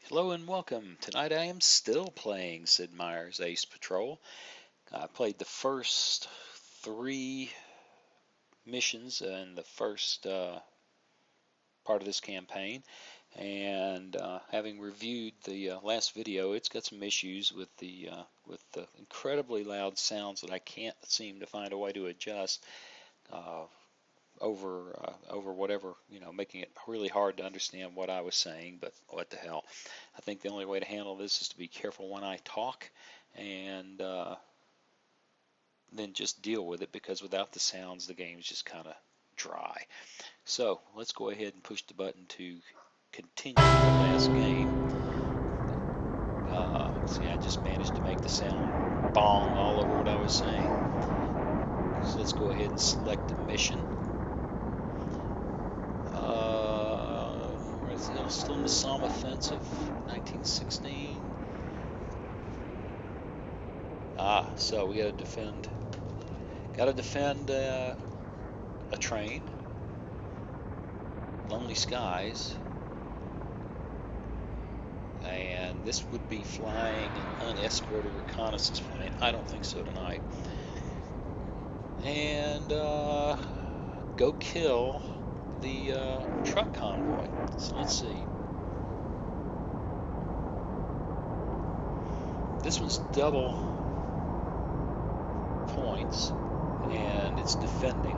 Hello and welcome. Tonight I am still playing Sid Meier's Ace Patrol. I played the first three missions in the first part of this campaign, and having reviewed the last video, it's got some issues with the incredibly loud sounds that I can't seem to find a way to adjust over whatever, making it really hard to understand what I was saying, but what the hell. I think the only way to handle this is to be careful when I talk and then just deal with it, because without the sounds the game's just kind of dry. So let's go ahead and push the button to continue the last game. See, I just managed to make the sound bong all over what I was saying. So let's go ahead and select a mission. Still in the Somme offensive, 1916. So we gotta defend a train, Lonely Skies, and this would be flying an unescorted reconnaissance plane. I don't think so tonight. And go kill the truck convoy. So let's see. This one's double points, and it's defending.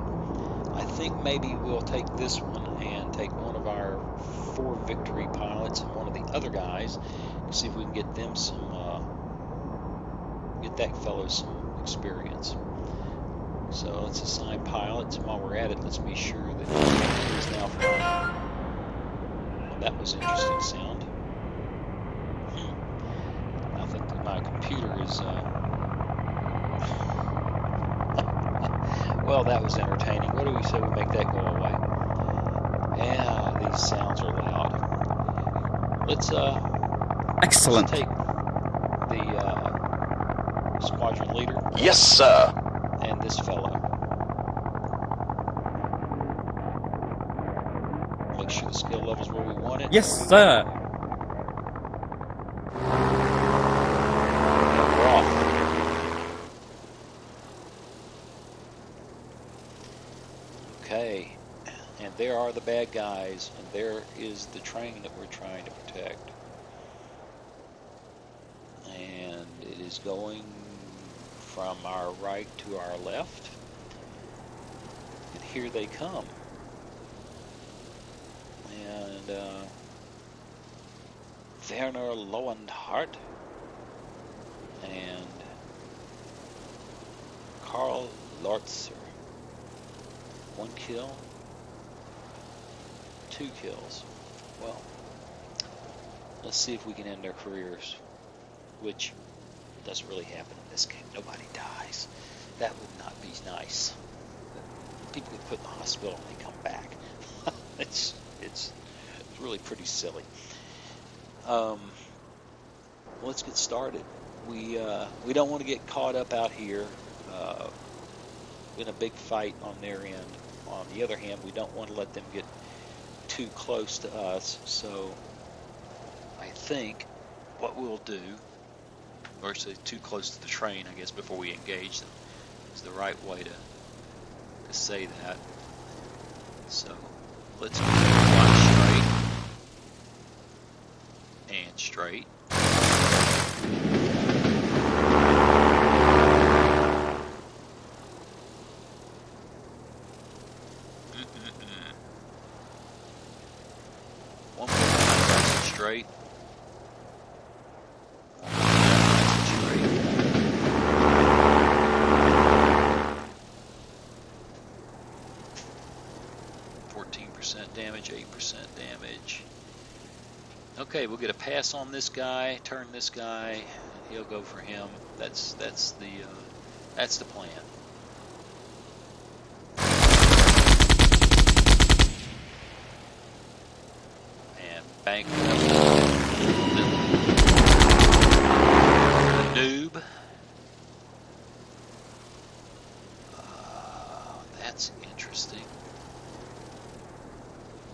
I think maybe we'll take this one and take one of our 4 victory pilots and one of the other guys and see if we can get them get that fellow some experience. So let's assign pilots, and while we're at it, let's be sure that he is now flying. That was an interesting sound. I think that my computer is... well, that was entertaining. What do we say we make that go away? Yeah, these sounds are loud. Excellent. Let's take the squadron leader. Yes, sir. And this fellow. Make sure the skill level's where we want it. Yes, sir. And we're off. Okay. And there are the bad guys, and there is the train that we're trying to protect. And it is going from our right to our left, and here they come. And Werner Lowenhart and Karl Lortzer. 1 kill, 2 kills. Well, let's see if we can end their careers, which doesn't really happen in this game. Nobody dies. That would not be nice. People get put in the hospital and they come back. it's really pretty silly. Let's get started. We don't want to get caught up out here in a big fight on their end. On the other hand, we don't want to let them get too close to us. So I think what we'll do, or say too close to the train, I guess, before we engage them, is the right way to say that. So let's fly straight and straight. One more nice and straight. 14% damage, 8% damage. Okay, we'll get a pass on this guy, turn this guy, and he'll go for him. That's the plan. And bank noob. That's interesting.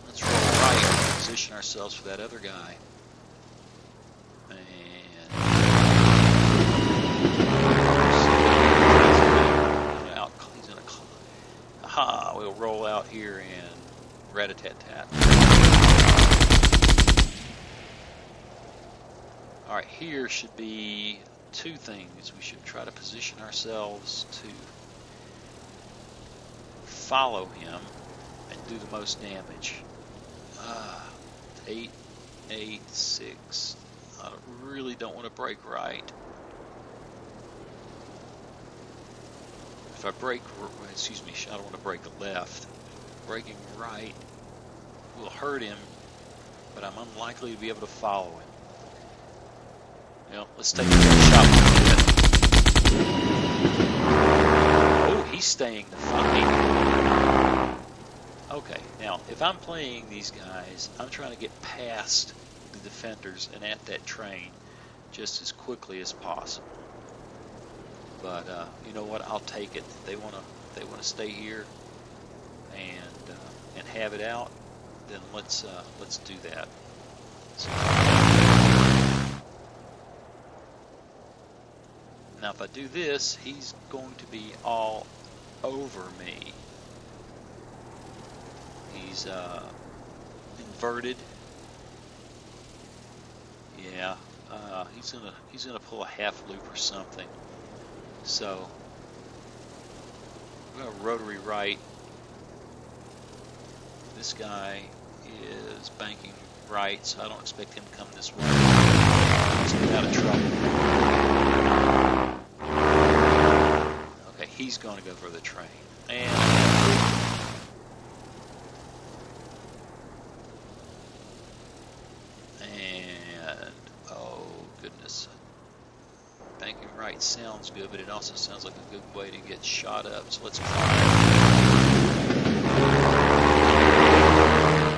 Let's roll right and position ourselves for that other guy. And he's gonna, aha, we'll roll out here and rat-a-tat-tat. All right, here should be two things. We should try to position ourselves to follow him and do the most damage. 8, 8, 6. I really don't want to break right. If I break, excuse me, I don't want to break left. Breaking right will hurt him, but I'm unlikely to be able to follow him. Well, let's take a shot. Oh, he's staying the fight. Okay, now if I'm playing these guys, I'm trying to get past the defenders and at that train just as quickly as possible. But you know what? I'll take it. If they want to stay here and have it out, then let's do that. So, now if I do this, he's going to be all over me. He's inverted. Yeah, he's gonna pull a half loop or something. So we're gonna rotary right. This guy is banking right, so I don't expect him to come this way. Let's get out of trouble. Okay, he's going to go for the train. And oh goodness, banking right sounds good, but it also sounds like a good way to get shot up. So let's try.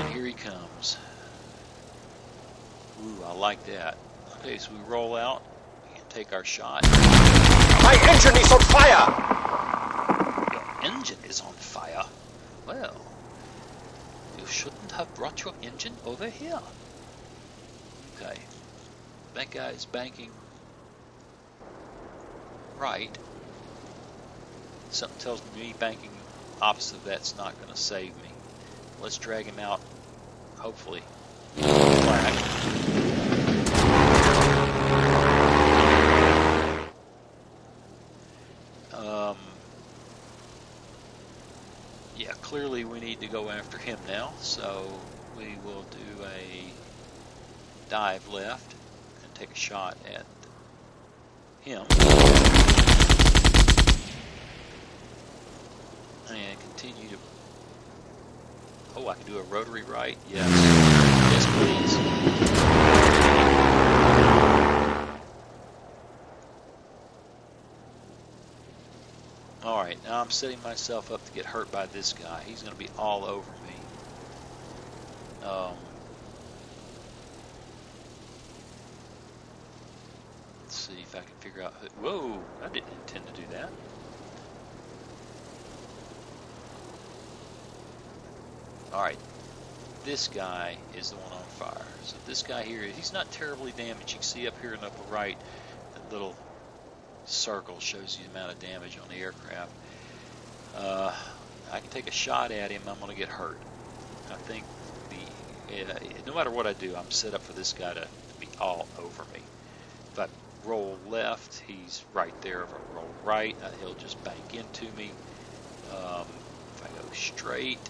And here he comes. Ooh, I like that. Okay, so we roll out and take our shot. My engine is on fire! Your engine is on fire? Well, you shouldn't have brought your engine over here. Okay. That guy is banking right. Something tells me banking opposite of that's not going to save me. Let's drag him out, hopefully. Yeah, clearly we need to go after him now, so we will do a dive left and take a shot at him. And continue to... Oh, I can do a rotary right? Yes. Yes, please. Alright, now I'm setting myself up to get hurt by this guy. He's going to be all over me. Let's see if I can figure out who... Whoa! I didn't intend to do that. Alright, this guy is the one on fire. So this guy here, he's not terribly damaged. You can see up here in the upper right, that little circle shows you the amount of damage on the aircraft. I can take a shot at him, I'm going to get hurt. I think no matter what I do, I'm set up for this guy to be all over me. If I roll left, he's right there. If I roll right, he'll just bank into me. If I go straight,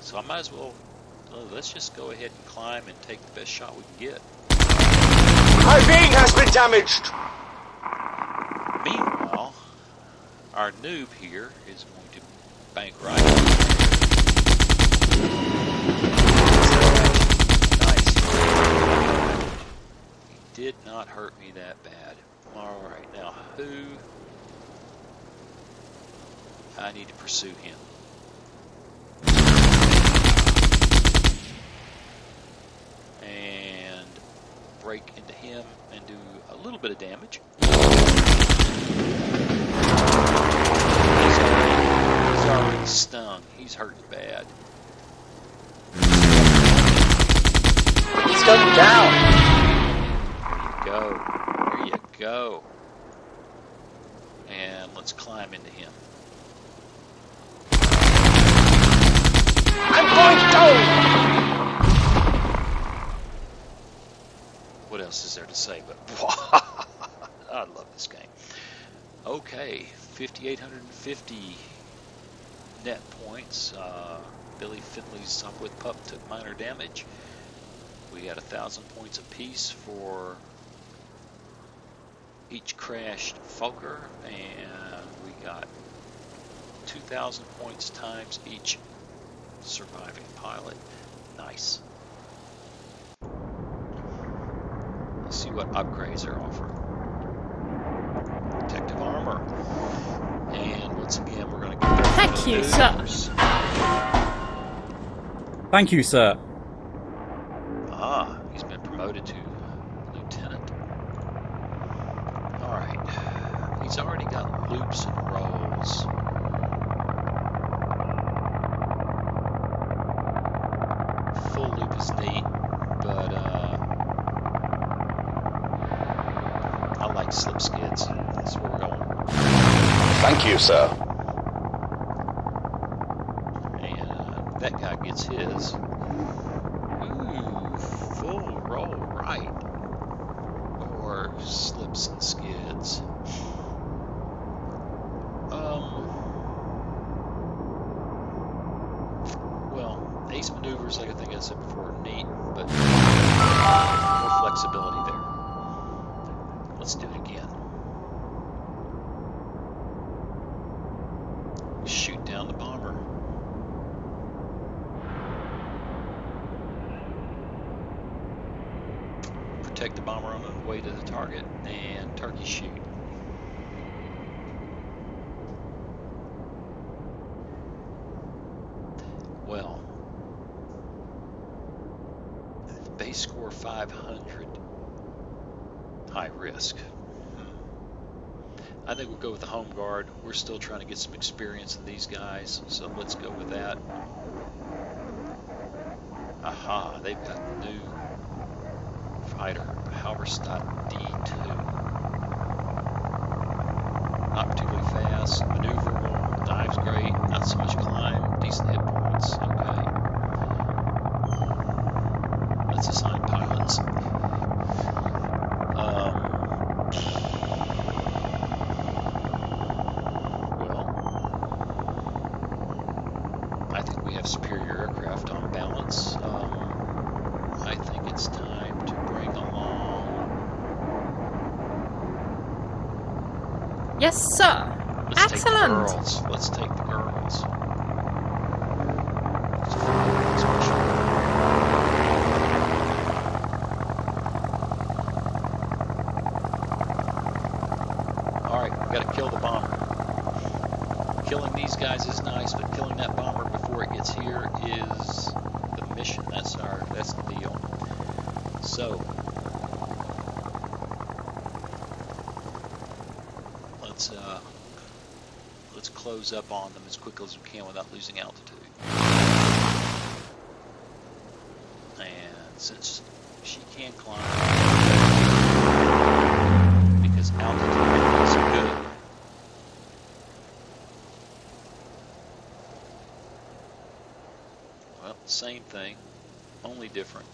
so I might as well, let's just go ahead and climb and take the best shot we can get. My wing has been damaged! Meanwhile, our noob here is going to bank right. Nice. He did not hurt me that bad. Alright, now who... I need to pursue him. And break into him and do a little bit of damage. He's already stung. He's hurting bad. He's going down! go. There you go. And let's climb into him. I'm going down! What else is there to say but I love this game. Okay, 5,850 net points. Billy Finley's Sopwith Pup took minor damage. We got 1,000 points apiece for each crashed Fokker, and we got 2,000 points times each surviving pilot. Nice. Let's see what upgrades are offered. Protective armor. And once again, we're going to get Thank you, sir. Thank you, sir. Ah, he's been promoted to lieutenant. Alright. He's already got loops and rolls. Full loop is neat, but I like slip skids. That's where we're going. Thank you, sir. And that guy gets his. Ooh, full roll right. Or slips and skids. Well, ace maneuvers, like I think I said before, neat, but more flexibility there. Let's do it again. Shoot down the bomber. Protect the bomber on the way to the target, and turkey shoot. Well, base score 500, high risk. I think we'll go with the home guard. We're still trying to get some experience in these guys, so let's go with that. Aha, they've got a new fighter, Halberstadt D2. Not particularly fast, maneuverable, dives great, not so much climb, decent hit points. Okay. Let's assign pilots. I think we have superior aircraft on balance. I think it's time to bring along... Yes, sir. Let's Excellent. Take the girls. Let's take the girls. Alright, we gotta kill the bomber. Killing these guys is nice, but killing that bomber before it gets here is the mission. That's the deal. So let's close up on them as quickly as we can without losing altitude. And since she can climb, because altitude is good. Well, same thing, only different.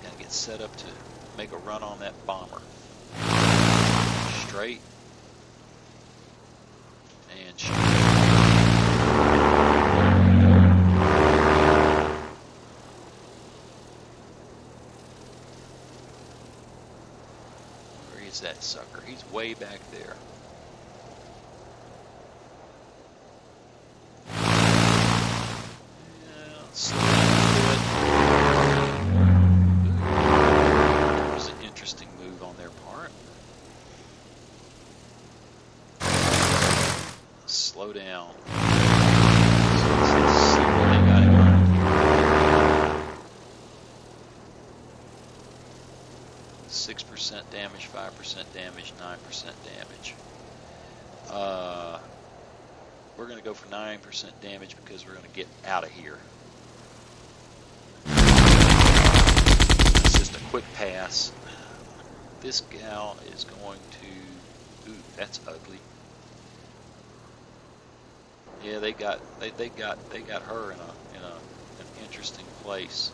Gotta get set up to make a run on that bomber. Straight and straight. Where is that sucker? He's way back there. Slow down a bit. Ooh, that was an interesting move on their part. Slow down. Let's see what they got in mind. 6% damage, 5% damage, 9% damage. We're going to go for 9% damage because we're going to get out of here. quick pass. This gal is going to. Ooh, that's ugly. Yeah, they got her in an interesting place.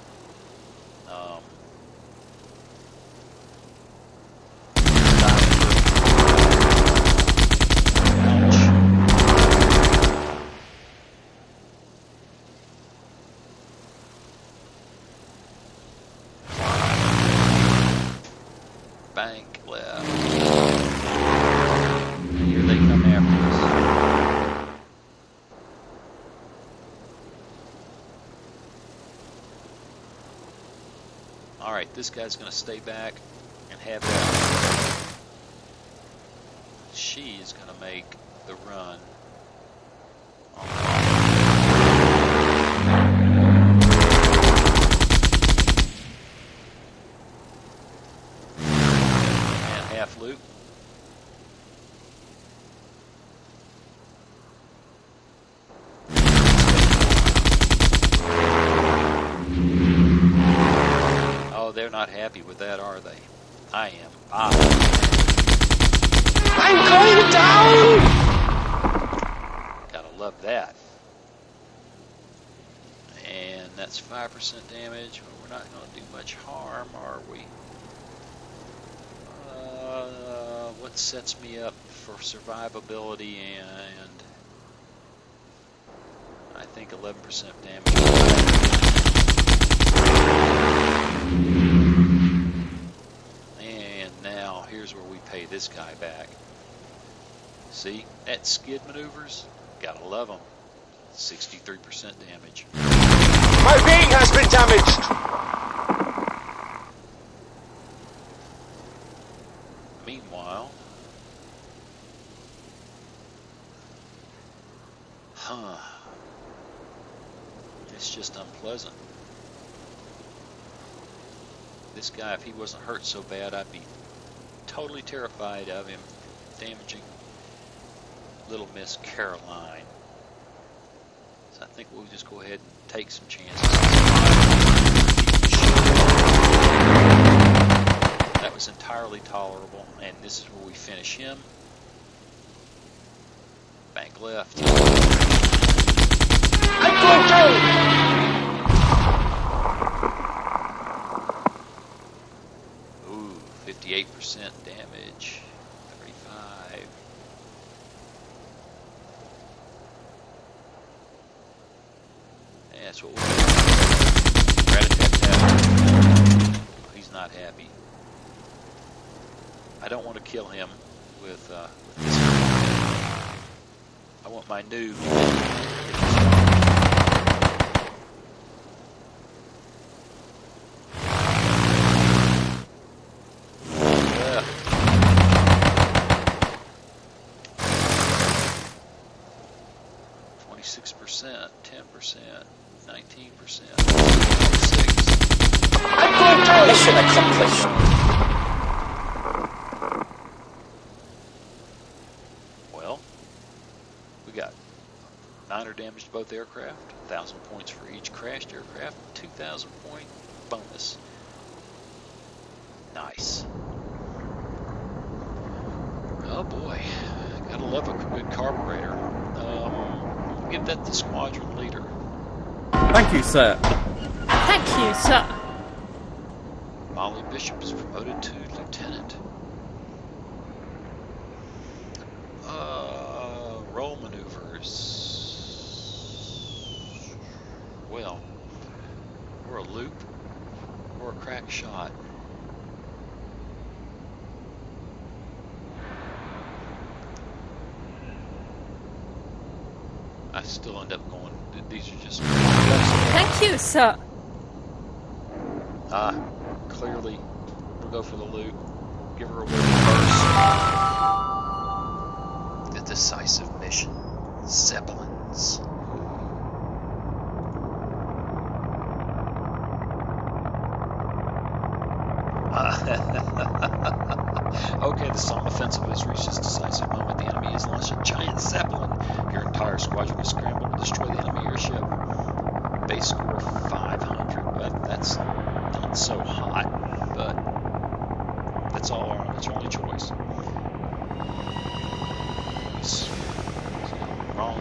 Bank left. Here they come after us. Alright, this guy's going to stay back and have that. She is going to make the run. And half loop. Oh, they're not happy with that, are they? I am. I'm going down! Gotta love that. And that's 5% damage. We're not going to do much harm, are we? What sets me up for survivability? And I think 11% damage. And now here's where we pay this guy back. See, that skid maneuvers, gotta love them. 63% damage. My being has been damaged! Meanwhile, it's just unpleasant. This guy, if he wasn't hurt so bad, I'd be totally terrified of him damaging Little Miss Caroline. So I think we'll just go ahead and take some chances. That was entirely tolerable, and this is where we finish him. Bank left. I'm going down! Ooh, 58% damage. 35. That's what we'll do. Rat-a-tat-tat. He's not happy. I don't want to kill him with this. I want my noob. Left. 26%, 10%, 19%, 26. I'm going down! Mission accomplished! Well, we got 9 damage to both aircraft, 1,000 points for each crashed aircraft, 2,000 point bonus. Nice. Oh boy, gotta love a good carburetor. We'll give that the squadron leader. Thank you, sir. Thank you, sir. Molly Bishop is promoted to lieutenant. Roll maneuvers. Well, we're a loop or a crack shot. I still end up going. These are just. Thank you, sir. Clearly, we'll go for the loop. Give her a word first. The decisive mission. Zeppelins. Okay, the Somme offensive has reached its decisive moment. The enemy has launched a giant Zeppelin. Your entire squadron is scrambled to destroy the enemy airship. Base score 500, but that's not so hot. but that's our only choice. Wrong.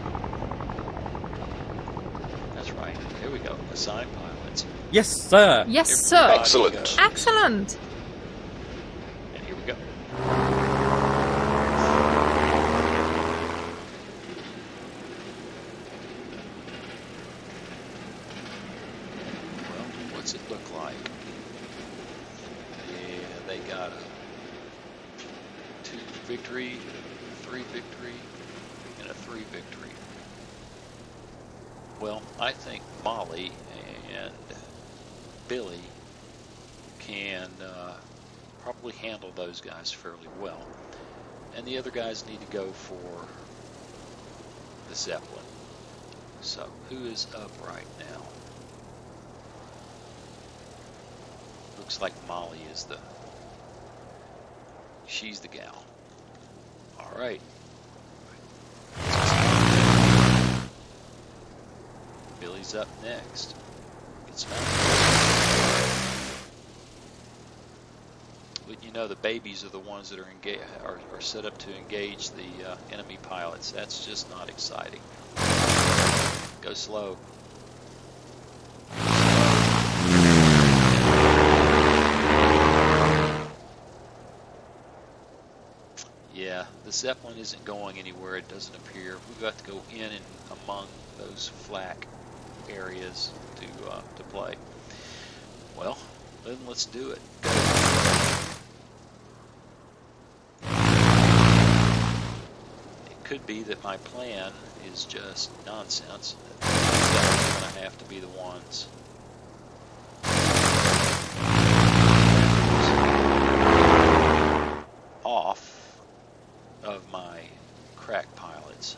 That's right. Here we go. Assign pilots. Yes, sir. Yes, sir. Everybody Excellent. go. Excellent. And here we go. Well, what's it look like? Yeah, they got a 2 victory, 3 victory, and a 3 victory. Well, I think Molly and Billy can probably handle those guys fairly well. And the other guys need to go for the Zeppelin. So, who is up right now? Looks like Molly is she's the gal. All right. Billy's up next. Get smacked. But you know, the babies are the ones that are set up to engage the enemy pilots. That's just not exciting. Go slow. Yeah, the Zeppelin isn't going anywhere, it doesn't appear. We've got to go in and among those flak areas to play. Well, then let's do it. Go. It could be that my plan is just nonsense. These guys are going to have to be the ones. Off of my crack pilots.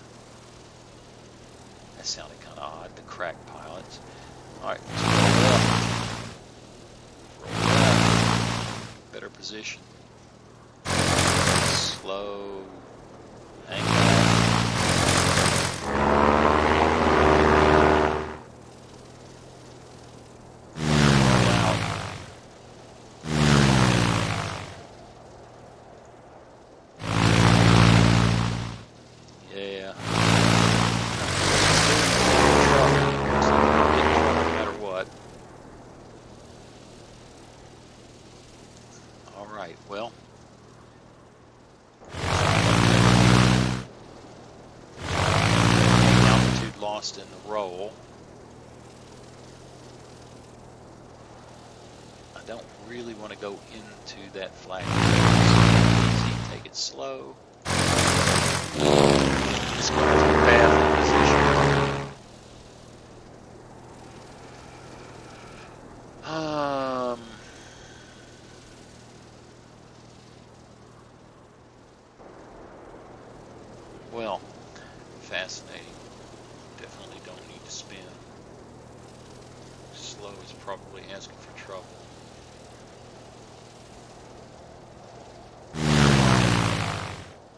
That sounded kind of odd, the crack pilots. Alright, let's roll up. Roll up. Better position. Slow. Hang back. Roll out. Yeah. No matter what. All right. Well. Altitude lost in the roll. I don't really want to go into that flag. Easy. Take it slow. It's going to be badly positioned. Well, fascinating. Definitely don't need to spin. Slow is probably asking for trouble.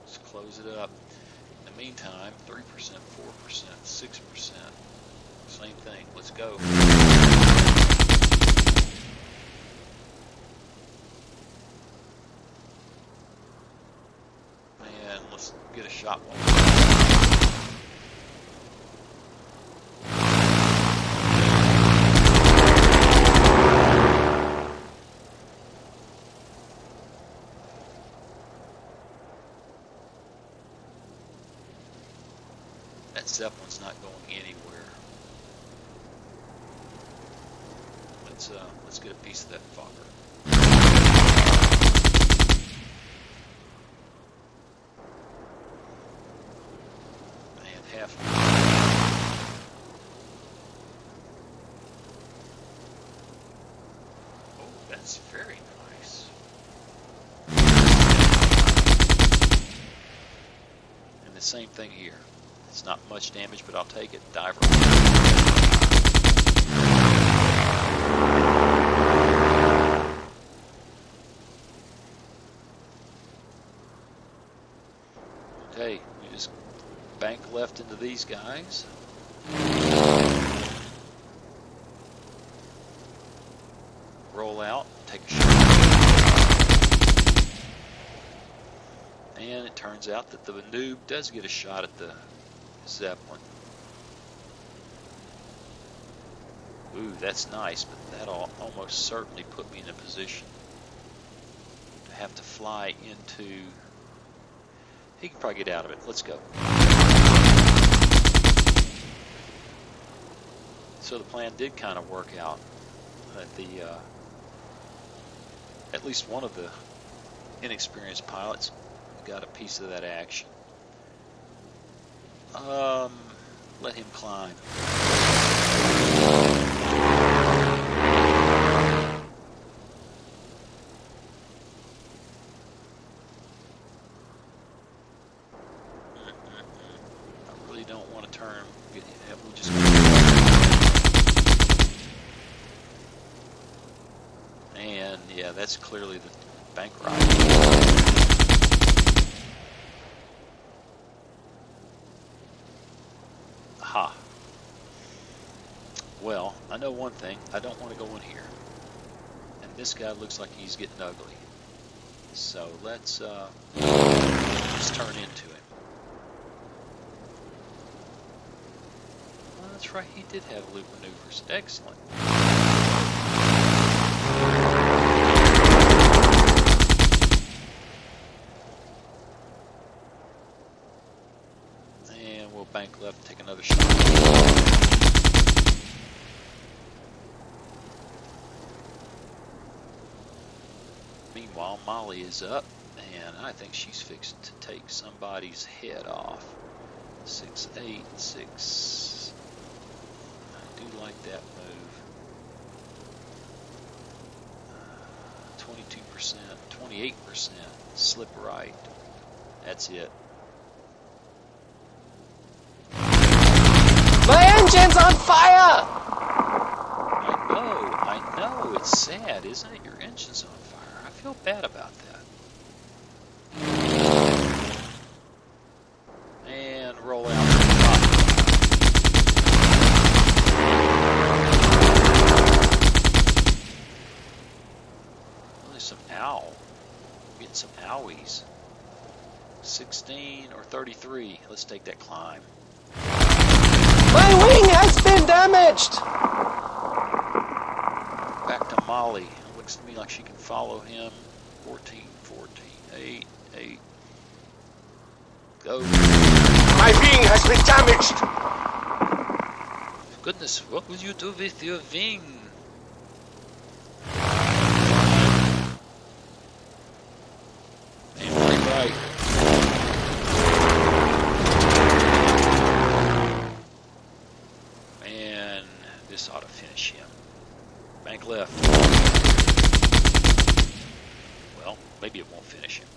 Let's close it up. In the meantime, 3%, 4%, 6%. Same thing. Let's go. And let's get a shot one. That Zeppelin's not going anywhere. Let's get a piece of that fucker. And half. Oh, that's very nice. And the same thing here. It's not much damage, but I'll take it. Diver. Okay, we just bank left into these guys. roll out, take a shot. And it turns out that the noob does get a shot at the Zeppelin. Ooh, that's nice, but that'll almost certainly put me in a position to have to fly into... He can probably get out of it. Let's go. So the plan did kind of work out. At least one of the inexperienced pilots got a piece of that action. Let him climb. I really don't want to turn. We'll just. And yeah, that's clearly the bank ride. Aha. Well, I know one thing. I don't want to go in here. And this guy looks like he's getting ugly. So let's turn into him. Well, that's right. He did have loop maneuvers. Excellent. And we'll bank left, take another shot. Meanwhile, Molly is up, and I think she's fixing to take somebody's head off. 686. I do like that move. 22%, 28%. Slip right. That's it. My engine's on fire! I know. It's sad, isn't it? Your engine's on fire. I feel bad about that. And roll out to the top. Well, there's some owl. I'm getting some owies. 16 or 33. Let's take that climb. My wing has been damaged! Back to Molly. It looks to me like she can follow him. 14, 8, 8. Go. My wing has been damaged! Goodness, what will you do with your wing? And free right. And this ought to finish him. Bank left. Well, maybe it won't finish him.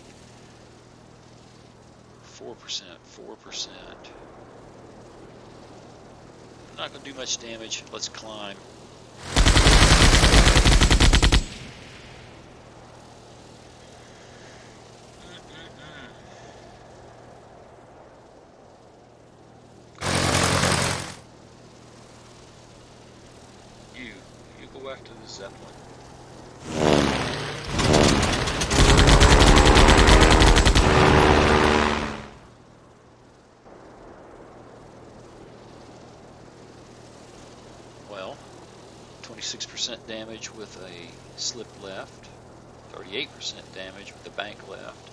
4%, 4%. Not going to do much damage. Let's climb. You go after the Zeppelin. Well, 26% damage with a slip left, 38% damage with the bank left,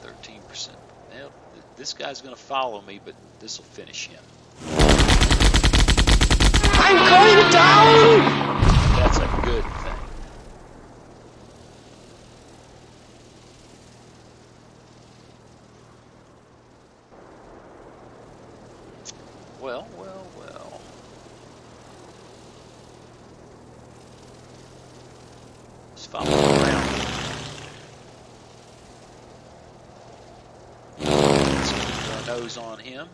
13%. Well, this guy's going to follow me, but this will finish him. I'm going down! That's a good thing. Well. Let's follow him around. Let's keep our nose on him.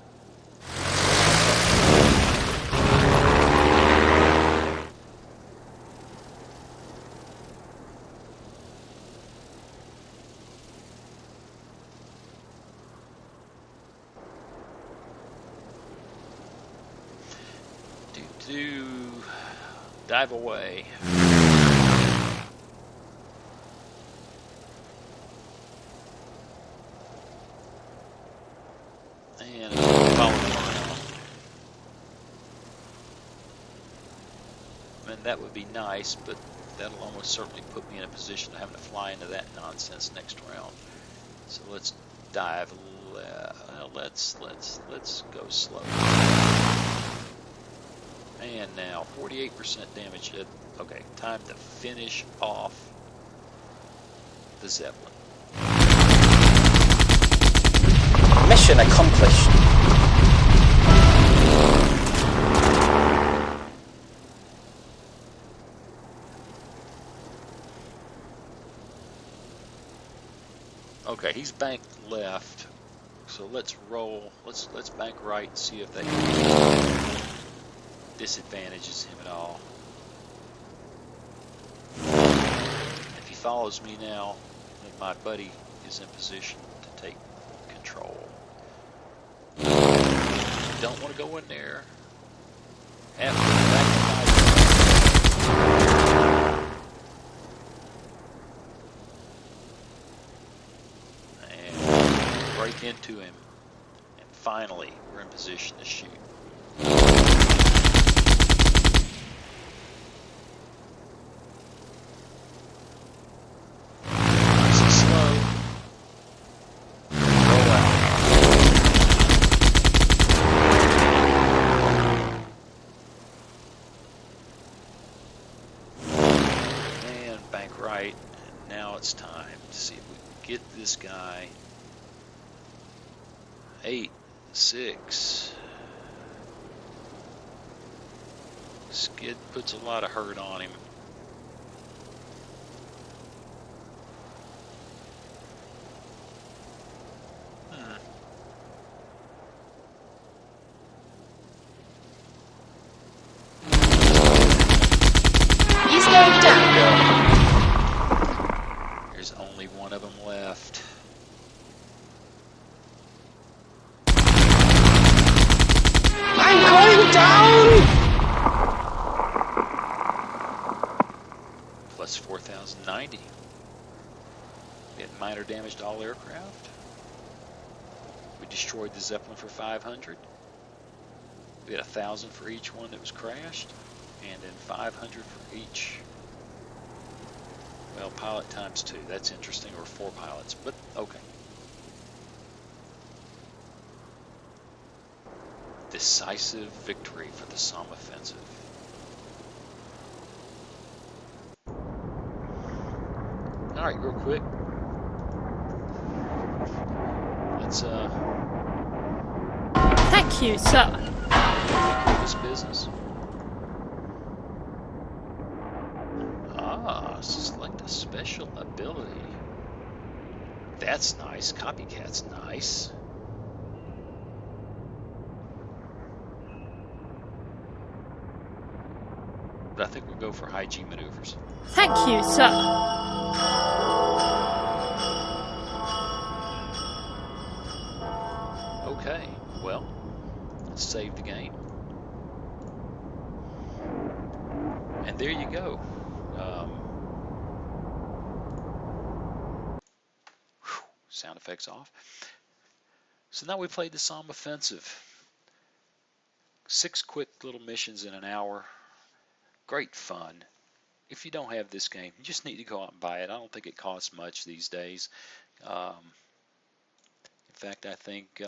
Dive away. and that would be nice, but that'll almost certainly put me in a position of having to fly into that nonsense next round. So let's dive. Let's go slow. And now 48% damage. Okay, time to finish off the Zeppelin. Mission accomplished. Okay, he's banked left, so let's roll. Let's bank right and see if that disadvantages him at all. If he follows me now, then my buddy is in position to take control. Don't want to go in there. Have to back and break into him. And finally, we're in position to shoot. Right, and now it's time to see if we can get this guy. 8, 6. Skid puts a lot of hurt on him. He's going down. There's only one of them left. I'm going down! Plus 4,090. We had minor damage to all aircraft. We destroyed the Zeppelin for 500. We had 1,000 for each one that was crashed, and then 500 for each. Well, pilot times 2. That's interesting, or 4 pilots, but okay. Decisive victory for the Somme offensive. All right, real quick. Let's Thank you, sir. do this business. Select a special ability. That's nice. Copycat's nice. But I think we'll go for high G maneuvers. Thank you, sir. Okay, well, let's save the game. And there you go. Sound effects off. So now we played the Somme offensive. 6 quick little missions in an hour. Great fun. If you don't have this game, you just need to go out and buy it. I don't think it costs much these days. In fact, I think,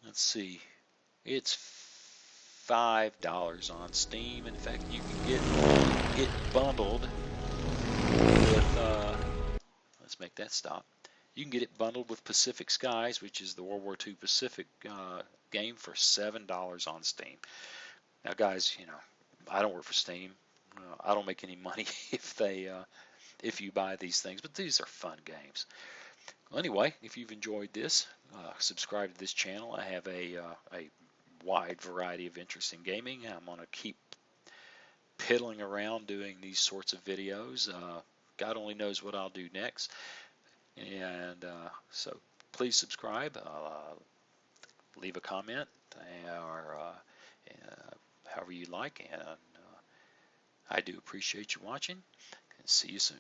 let's see, it's $5 on Steam. In fact, you can get bundled with, let's make that stop. You can get it bundled with Pacific Skies, which is the World War II Pacific game, for $7 on Steam. Now, guys, you know, I don't work for Steam. I don't make any money if you buy these things, but these are fun games. Well, anyway, if you've enjoyed this, subscribe to this channel. I have a wide variety of interesting gaming. I'm going to keep piddling around doing these sorts of videos. God only knows what I'll do next. And so please subscribe, leave a comment, or however you like. And I do appreciate you watching, and see you soon.